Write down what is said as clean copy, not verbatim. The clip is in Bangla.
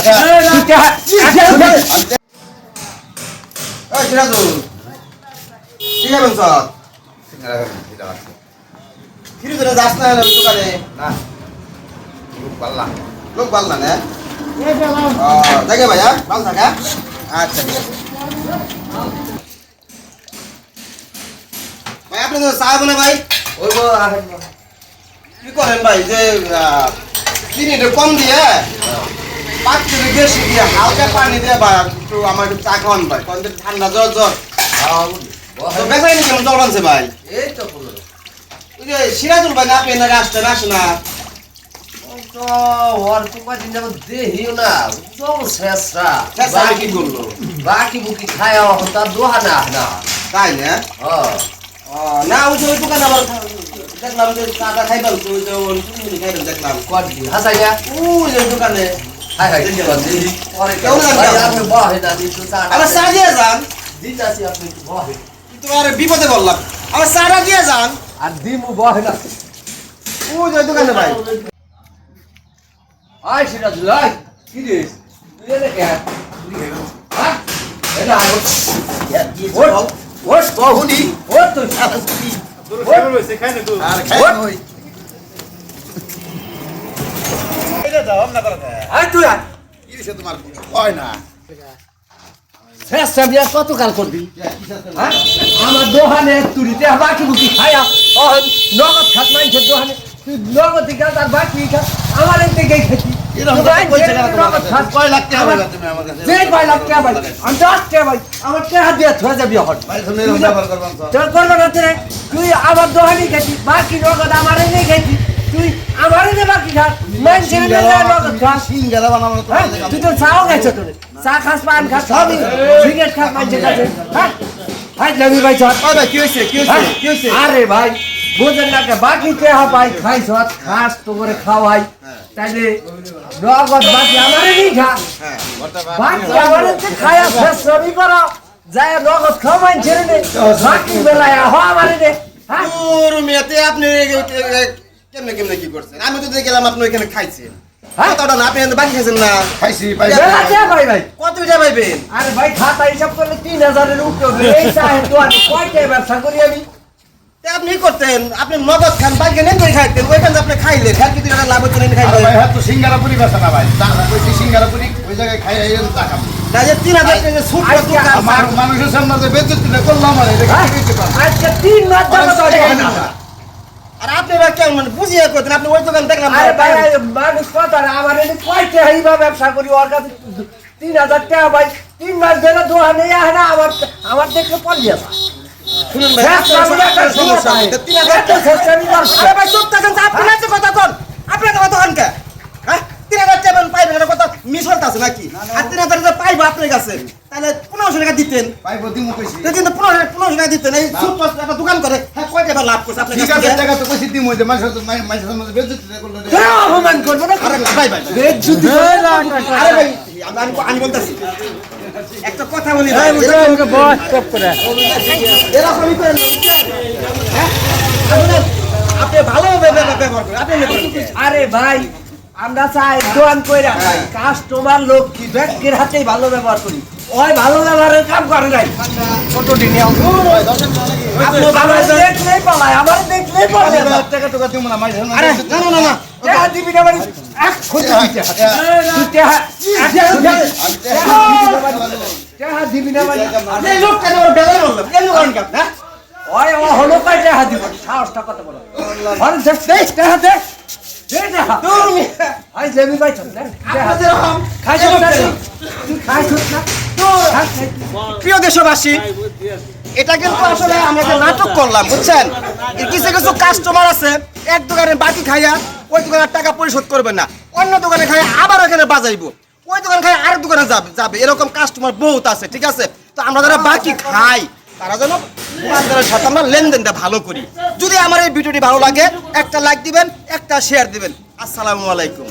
এই সিরাজুল কি খাবেন স্যার ফিরে ধরে যাস না দোকানে না লোক পাল্লা না দেখে ভাইয়া ভালো থাকা আচ্ছা ঠিক আছে ভাই আপনি তো চা বলে ভাই ওই কি করেন ভাই যে চিনিটা কম দিয়ে পাঁচটা বেশি দিয়ে হালকা পানি দিয়ে বা একটু আমার একটু চা খাওয়ান ভাই কোন ঠান্ডা জ্বর জ্বর তো বেচাই নি কেমন জ্বর আনছে ভাই এই তো ওই যে সিরাজুল ভাই না আপনি এনাকে আসতেন আসে না তো ওর তো কদিন যাবত দেহিও না জল শেষরা কি করলো বাকি বুকি খায়া হতা দোহানা না তাই না না ওই যে ওই দোকানে আবার দেখলাম যে চাটা খাইবেন তো ওই যে ওই খাইবেন দেখলাম কদিন হাসাইয়া ওই যে দোকানে হাই হাই কদিন পরে কেউ না আপনি বহে না দিতে চা আবার চা দিয়ে যান দিতাছি আপনি বহে কিন্তু আরে বিপদে বললাম আবার চাটা দিয়ে যান আর দিমু বহে না ওই যে দোকানে ভাই আয় সিরাজুল আয় কি রে তুই এনে কে হ্যাঁ এটা ওট বহুনি ওট তুই কত কাল করবি আমার দোহানে তুরিতে বাকি বুকি খায়া নগদ খাত মাইছে দোহানে তুই নগদ দিকে তার বাকি খা আমার দিকে খেতি তুই আমার দোহানি খেতি বাকি নগদ আমার খেতি তুই আমার বাকি খাস তুই তো চাও গেছো তোর চা খাস পান খাস সবই সিগারেট খাস মানুষের কাছে আরে ভাই বুঝেন না বাকি কেহা পাই খাইছ খাস তো করে খাওয়াই তাইলে নগদ বাকি আমারে নি খা বাকি আমারে খায়া শেষ সবই করো যায় নগদ খাওয়াই ছেড়ে নে বাকি বেলায় আহ আমারে নে হ্যাঁ তোর মেয়েতে আপনি কেমনে কেমনে কি করছেন আমি তো দেখে গেলাম আপনি ওইখানে খাইছেন কতটা না আপনি বাকি খাইছেন না খাইছি ভাই ভাই কত টাকা পাইবেন আরে ভাই খাতা হিসাব করলে 3000 এর উপরে এই চাই তো আমি কয়টা ব্যবসা করি আমি আপনি করতেন আপনি নগদ খান বাকি নেন করে খাইতেন ওইখানে আপনি খাইলেন খান কিন্তু টাকা লাভ হচ্ছে না খাইতেন ভাই হ্যাঁ তো সিঙ্গারাপুরি বেচা না ভাই সিঙ্গারাপুরি ওই জায়গায় খাই আইলেন টাকা না যে 3000 টাকা সুট মানুষের সামনে যে বেজ্জতিটা করলাম আর এটা দিতে পারবো আজকে 3 মাস যাবত আর আপনি বা কেমন মানে বুঝিয়ে করতেন আপনি ওই দোকান দেখলাম আরে ভাই মানুষ কথা আমার এনে কয়টা হইবা ব্যবসা করি ওর কাছে 3000 টাকা ভাই 3 মাস ধরে দোহানে আয় না আমার দেখে পড়িয়া শুনুন ভাই আরে ভাই চুপ থাকেন আপনি না কথা কোন আপনি তো কথা কোন কে হ্যাঁ 3000 টাকা পাইবেন না কথা মিস হলতাছে নাকি আর 3000 টাকা পাইবো আপনার কাছে তাহলে 1500 টাকা দিতেন পাইবো দিমু কইছি কিন্তু 1500 টাকা দিতেন এই সুদ একটা দোকান করে হ্যাঁ কয় টাকা লাভ করছে আপনার কাছে টাকা তো কইছি দিমু যে মানুষের সামনে বেজ্জতিটা করলো অপমান করবো না আরে ভাই ভাই বেজ্জতি আরে ভাই আমি বলতাছি একটা কথা বলি ভাই বস চুপ করে এরকমই করেন হ্যাঁ আপনি ভালোভাবে ব্যবহার করেন আপনি আরে ভাই আমরা চাই দোয়ান কইরা কাস্টমার লোক কি ব্যাংকের হাতেই ভালো ব্যবহার করি ওই ভালো ব্যবহারের কাম করে নাই ছোট দিনে আপনি ভালো দেখলেই পালায় আমার দেখলেই পালায় টাকা টাকা দিমু না মাইছ আরে না না না টাকা দিবি না মানে এক খুঁজে টাকা দিবি না মানে এই লোকটা তো বেজার বললাম কেন করেন কি আপনি ওই ও হলো কয় টাকা দিব সাহসটা কত বড় আরে দেখ টাকা দে তুমি আই জমি ভাই চল না আপনাদের রকম খাইছ না তুই খাইছ না প্রিয় দেশবাসী এটা কিন্তু আসলে আমরা যে নাটক করলাম বুঝছেন কিছু কিছু কাস্টমার আছে এক দোকানে বাকি খাইয়া ওই দোকানের টাকা পরিশোধ করবে না অন্য দোকানে খাই আবার ওখানে বাজাইবো ওই দোকান খাই আরেক দোকানে যাবে এরকম কাস্টমার বহুত আছে ঠিক আছে তো আমরা যারা বাকি খাই তারা যেন দোকানদারের সাথে আমরা লেনদেনটা ভালো করি যদি আমার এই ভিডিওটি ভালো লাগে একটা লাইক দিবেন একটা শেয়ার দিবেন আসসালামু আলাইকুম।